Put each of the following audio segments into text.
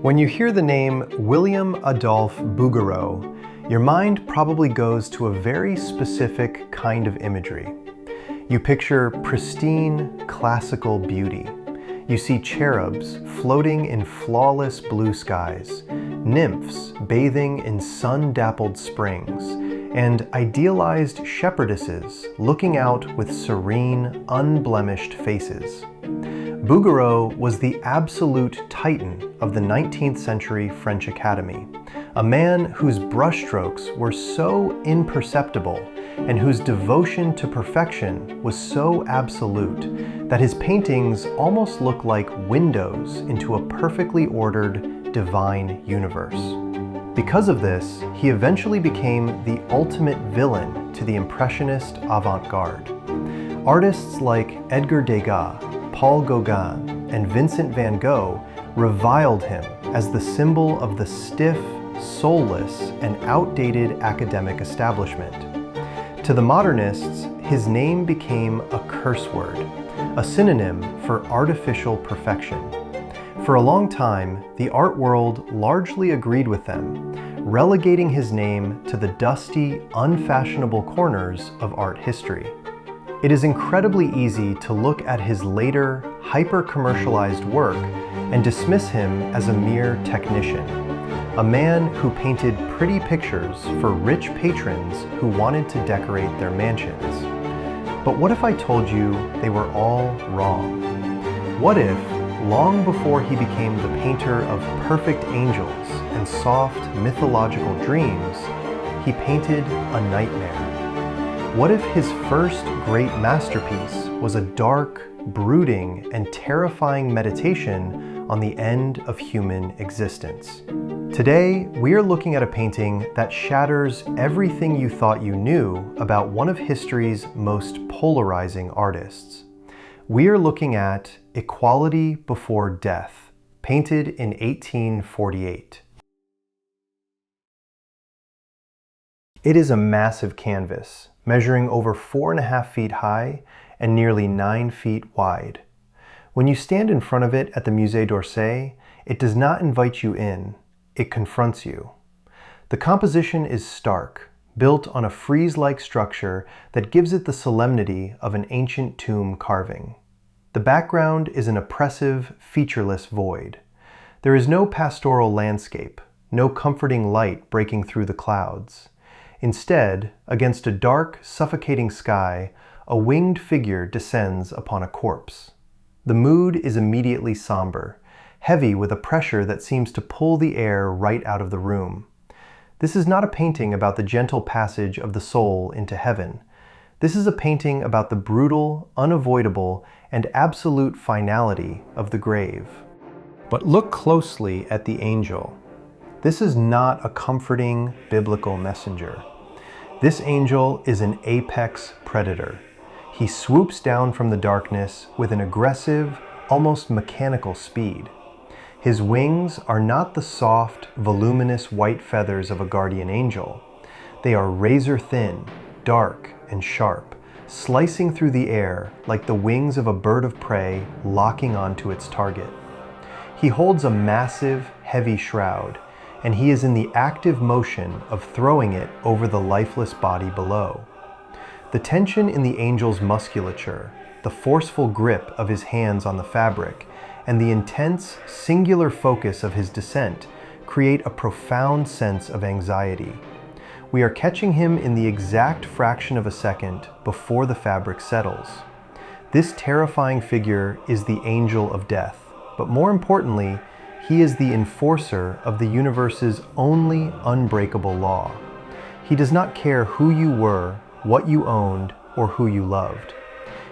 When you hear the name William-Adolphe Bouguereau, your mind probably goes to a very specific kind of imagery. You picture pristine, classical beauty. You see cherubs floating in flawless blue skies, nymphs bathing in sun-dappled springs, and idealized shepherdesses looking out with serene, unblemished faces. Bouguereau was the absolute titan of the 19th century French Academy, a man whose brushstrokes were so imperceptible and whose devotion to perfection was so absolute that his paintings almost look like windows into a perfectly ordered, divine universe. Because of this, he eventually became the ultimate villain to the Impressionist avant-garde. Artists like Edgar Degas, Paul Gauguin, and Vincent van Gogh reviled him as the symbol of the stiff, soulless, and outdated academic establishment. To the modernists, his name became a curse word, a synonym for artificial perfection. For a long time, the art world largely agreed with them, relegating his name to the dusty, unfashionable corners of art history. It is incredibly easy to look at his later, hyper-commercialized work and dismiss him as a mere technician, a man who painted pretty pictures for rich patrons who wanted to decorate their mansions. But what if I told you they were all wrong? What if, long before he became the painter of perfect angels and soft mythological dreams, he painted a nightmare? What if his first great masterpiece was a dark, brooding, and terrifying meditation on the end of human existence? Today, we are looking at a painting that shatters everything you thought you knew about one of history's most polarizing artists. We are looking at Equality Before Death, painted in 1848. It is a massive canvas, measuring over 4.5 feet high and nearly 9 feet wide. When you stand in front of it at the Musée d'Orsay, it does not invite you in, it confronts you. The composition is stark, built on a frieze-like structure that gives it the solemnity of an ancient tomb carving. The background is an oppressive, featureless void. There is no pastoral landscape, no comforting light breaking through the clouds. Instead, against a dark, suffocating sky, a winged figure descends upon a corpse. The mood is immediately somber, heavy with a pressure that seems to pull the air right out of the room. This is not a painting about the gentle passage of the soul into heaven. This is a painting about the brutal, unavoidable, and absolute finality of the grave. But look closely at the angel. This is not a comforting biblical messenger. This angel is an apex predator. He swoops down from the darkness with an aggressive, almost mechanical speed. His wings are not the soft, voluminous white feathers of a guardian angel. They are razor-thin, dark, and sharp, slicing through the air like the wings of a bird of prey locking onto its target. He holds a massive, heavy shroud, and he is in the active motion of throwing it over the lifeless body below. The tension in the angel's musculature, the forceful grip of his hands on the fabric, and the intense, singular focus of his descent create a profound sense of anxiety. We are catching him in the exact fraction of a second before the fabric settles. This terrifying figure is the angel of death, but more importantly, he is the enforcer of the universe's only unbreakable law. He does not care who you were, what you owned, or who you loved.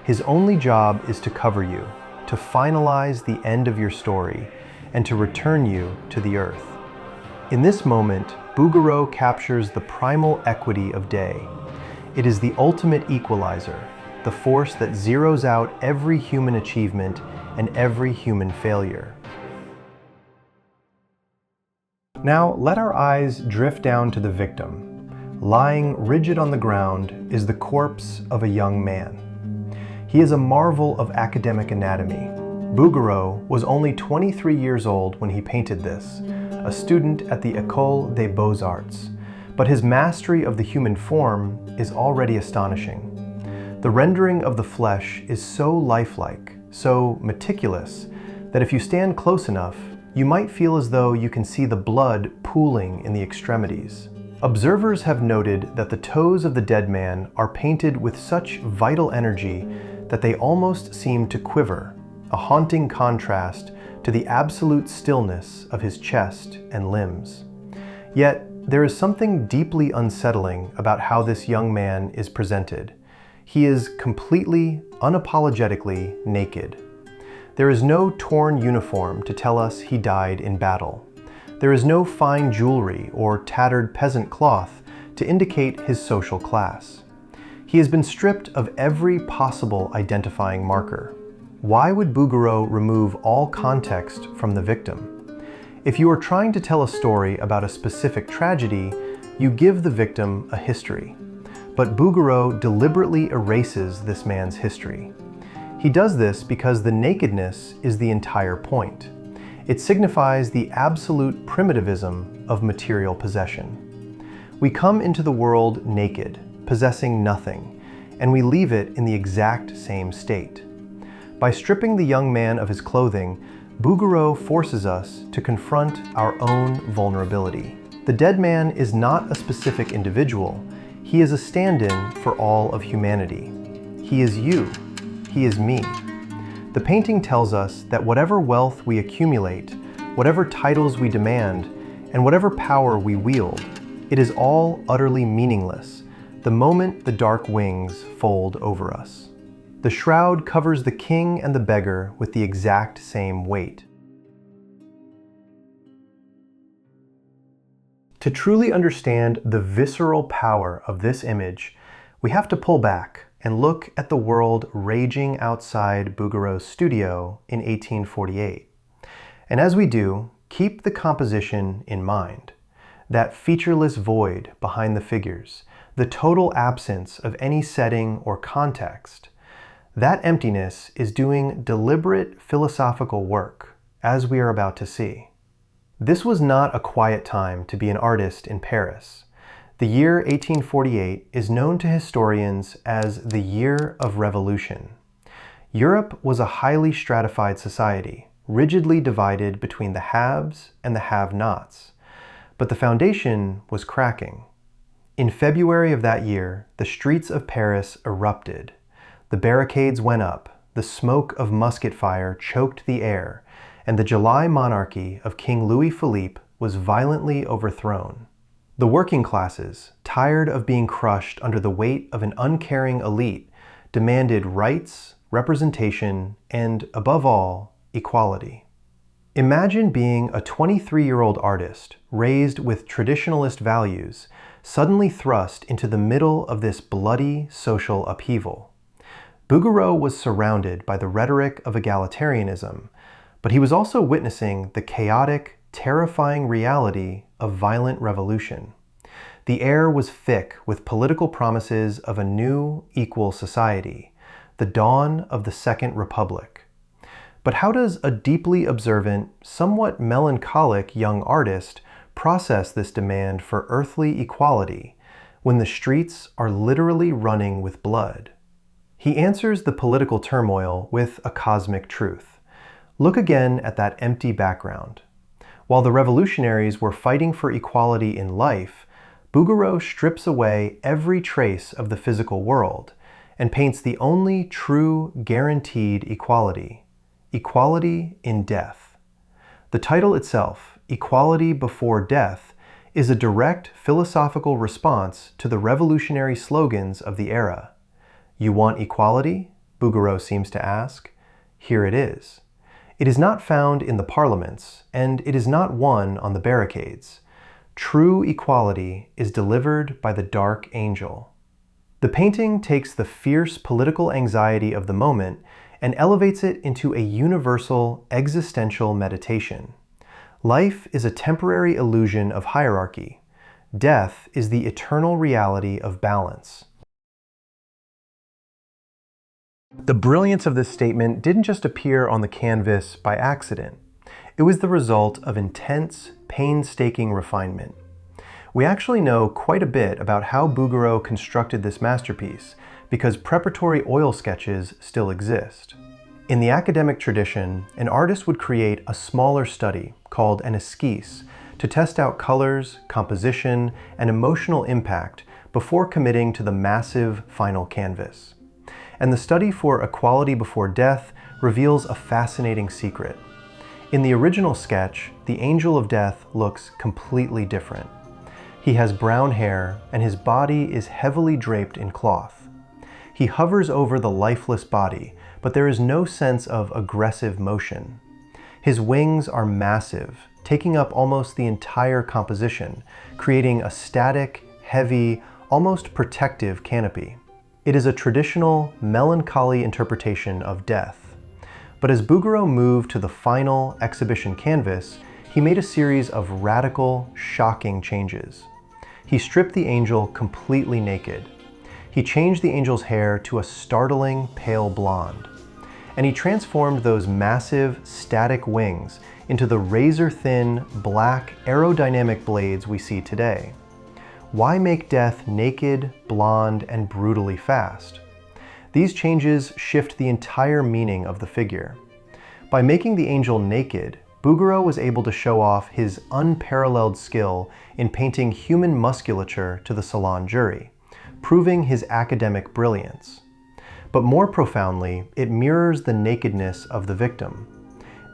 His only job is to cover you, to finalize the end of your story, and to return you to the earth. In this moment, Bouguereau captures the primal equity of day. It is the ultimate equalizer, the force that zeroes out every human achievement and every human failure. Now let our eyes drift down to the victim. Lying rigid on the ground is the corpse of a young man. He is a marvel of academic anatomy, Bouguereau was only 23 years old when he painted this, a student at the École des Beaux-Arts, but his mastery of the human form is already astonishing. The rendering of the flesh is so lifelike, so meticulous, that if you stand close enough, you might feel as though you can see the blood pooling in the extremities. Observers have noted that the toes of the dead man are painted with such vital energy that they almost seem to quiver, a haunting contrast to the absolute stillness of his chest and limbs. Yet, there is something deeply unsettling about how this young man is presented. He is completely, unapologetically naked. There is no torn uniform to tell us he died in battle. There is no fine jewelry or tattered peasant cloth to indicate his social class. He has been stripped of every possible identifying marker. Why would Bouguereau remove all context from the victim? If you are trying to tell a story about a specific tragedy, you give the victim a history. But Bouguereau deliberately erases this man's history. He does this because the nakedness is the entire point. It signifies the absolute primitivism of material possession. We come into the world naked, possessing nothing, and we leave it in the exact same state. By stripping the young man of his clothing, Bouguereau forces us to confront our own vulnerability. The dead man is not a specific individual. He is a stand-in for all of humanity. He is you. He is me. The painting tells us that whatever wealth we accumulate, whatever titles we demand, and whatever power we wield, it is all utterly meaningless the moment the dark wings fold over us. The shroud covers the king and the beggar with the exact same weight. To truly understand the visceral power of this image, we have to pull back and look at the world raging outside Bouguereau's studio in 1848. And as we do, keep the composition in mind. That featureless void behind the figures, the total absence of any setting or context. That emptiness is doing deliberate philosophical work, as we are about to see. This was not a quiet time to be an artist in Paris. The year 1848 is known to historians as the Year of Revolution. Europe was a highly stratified society, rigidly divided between the haves and the have-nots. But the foundation was cracking. In February of that year, the streets of Paris erupted. The barricades went up, the smoke of musket fire choked the air, and the July monarchy of King Louis-Philippe was violently overthrown. The working classes, tired of being crushed under the weight of an uncaring elite, demanded rights, representation, and, above all, equality. Imagine being a 23-year-old artist, raised with traditionalist values, suddenly thrust into the middle of this bloody social upheaval. Bouguereau was surrounded by the rhetoric of egalitarianism, but he was also witnessing the chaotic, terrifying reality of violent revolution. The air was thick with political promises of a new, equal society, the dawn of the Second Republic. But how does a deeply observant, somewhat melancholic young artist process this demand for earthly equality when the streets are literally running with blood? He answers the political turmoil with a cosmic truth. Look again at that empty background. While the revolutionaries were fighting for equality in life, Bouguereau strips away every trace of the physical world and paints the only true, guaranteed equality: equality in death. The title itself, Equality Before Death, is a direct philosophical response to the revolutionary slogans of the era. You want equality? Bouguereau seems to ask. Here it is. It is not found in the parliaments, and it is not won on the barricades. True equality is delivered by the dark angel. The painting takes the fierce political anxiety of the moment and elevates it into a universal existential meditation. Life is a temporary illusion of hierarchy. Death is the eternal reality of balance. The brilliance of this statement didn't just appear on the canvas by accident. It was the result of intense, painstaking refinement. We actually know quite a bit about how Bouguereau constructed this masterpiece because preparatory oil sketches still exist. In the academic tradition, an artist would create a smaller study called an esquisse to test out colors, composition, and emotional impact before committing to the massive final canvas. And the study for Equality Before Death reveals a fascinating secret. In the original sketch, the Angel of Death looks completely different. He has brown hair, and his body is heavily draped in cloth. He hovers over the lifeless body, but there is no sense of aggressive motion. His wings are massive, taking up almost the entire composition, creating a static, heavy, almost protective canopy. It is a traditional, melancholy interpretation of death. But as Bouguereau moved to the final exhibition canvas, he made a series of radical, shocking changes. He stripped the angel completely naked. He changed the angel's hair to a startling pale blonde. And he transformed those massive, static wings into the razor-thin, black, aerodynamic blades we see today. Why make death naked, blonde, and brutally fast? These changes shift the entire meaning of the figure. By making the angel naked, Bouguereau was able to show off his unparalleled skill in painting human musculature to the salon jury, proving his academic brilliance. But more profoundly, it mirrors the nakedness of the victim.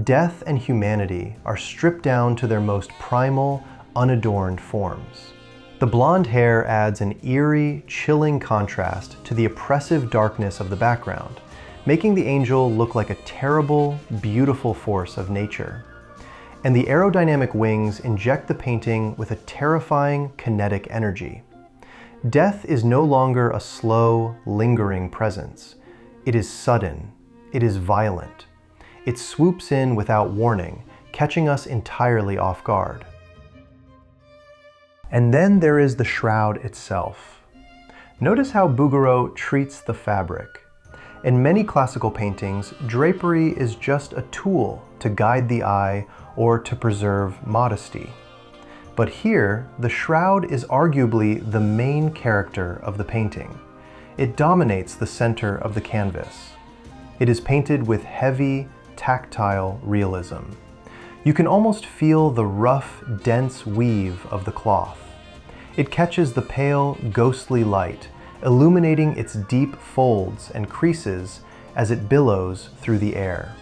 Death and humanity are stripped down to their most primal, unadorned forms. The blonde hair adds an eerie, chilling contrast to the oppressive darkness of the background, making the angel look like a terrible, beautiful force of nature. And the aerodynamic wings inject the painting with a terrifying, kinetic energy. Death is no longer a slow, lingering presence. It is sudden. It is violent. It swoops in without warning, catching us entirely off guard. And then there is the shroud itself. Notice how Bouguereau treats the fabric. In many classical paintings, drapery is just a tool to guide the eye or to preserve modesty. But here, the shroud is arguably the main character of the painting. It dominates the center of the canvas. It is painted with heavy, tactile realism. You can almost feel the rough, dense weave of the cloth. It catches the pale, ghostly light, illuminating its deep folds and creases as it billows through the air.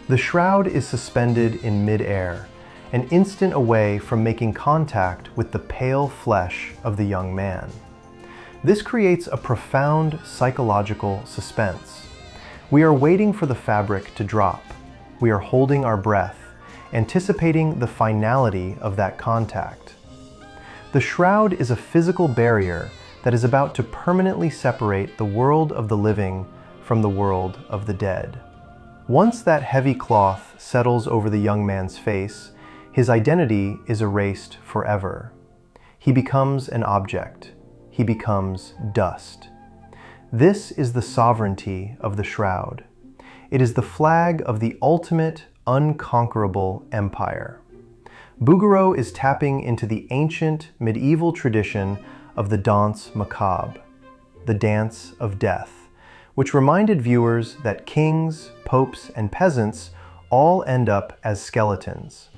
The shroud is suspended in mid-air, an instant away from making contact with the pale flesh of the young man. This creates a profound psychological suspense. We are waiting for the fabric to drop. We are holding our breath, anticipating the finality of that contact. The shroud is a physical barrier that is about to permanently separate the world of the living from the world of the dead. Once that heavy cloth settles over the young man's face, his identity is erased forever. He becomes an object. He becomes dust. This is the sovereignty of the shroud. It is the flag of the ultimate, unconquerable empire. Bouguereau is tapping into the ancient medieval tradition of the danse macabre, the dance of death, which reminded viewers that kings, popes, and peasants all end up as skeletons.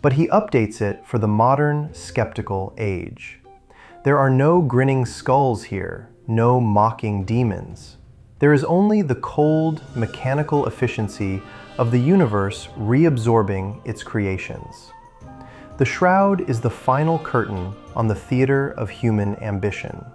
But he updates it for the modern, skeptical age. There are no grinning skulls here, no mocking demons. There is only the cold, mechanical efficiency of the universe reabsorbing its creations. The shroud is the final curtain on the theater of human ambition.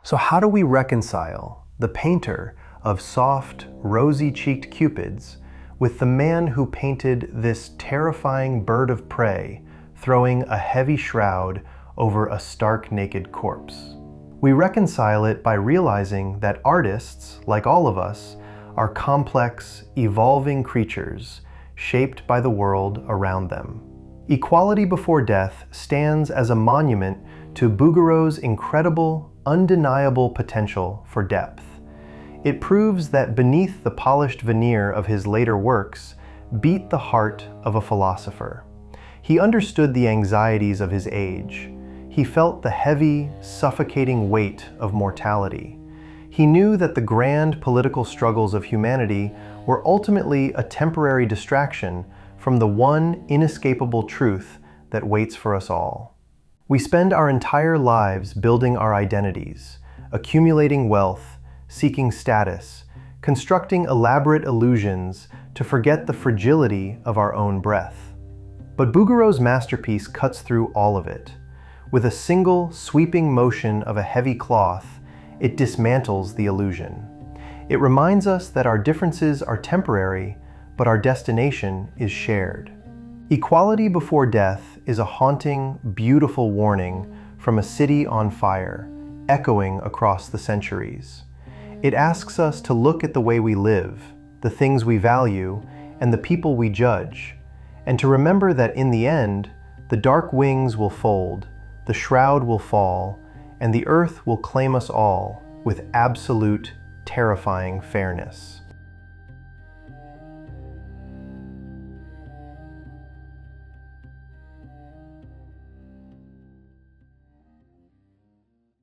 So how do we reconcile the painter of soft, rosy-cheeked cupids with the man who painted this terrifying bird of prey throwing a heavy shroud over a stark naked corpse? We reconcile it by realizing that artists, like all of us, are complex, evolving creatures shaped by the world around them. Equality Before Death stands as a monument to Bouguereau's incredible, undeniable potential for depth. It proves that beneath the polished veneer of his later works beat the heart of a philosopher. He understood the anxieties of his age. He felt the heavy, suffocating weight of mortality. He knew that the grand political struggles of humanity were ultimately a temporary distraction from the one inescapable truth that waits for us all. We spend our entire lives building our identities, accumulating wealth, seeking status, constructing elaborate illusions to forget the fragility of our own breath. But Bouguereau's masterpiece cuts through all of it. With a single, sweeping motion of a heavy cloth, it dismantles the illusion. It reminds us that our differences are temporary, but our destination is shared. Equality before death is a haunting, beautiful warning from a city on fire, echoing across the centuries. It asks us to look at the way we live, the things we value, and the people we judge, and to remember that in the end, the dark wings will fold, the shroud will fall, and the earth will claim us all with absolute, terrifying fairness.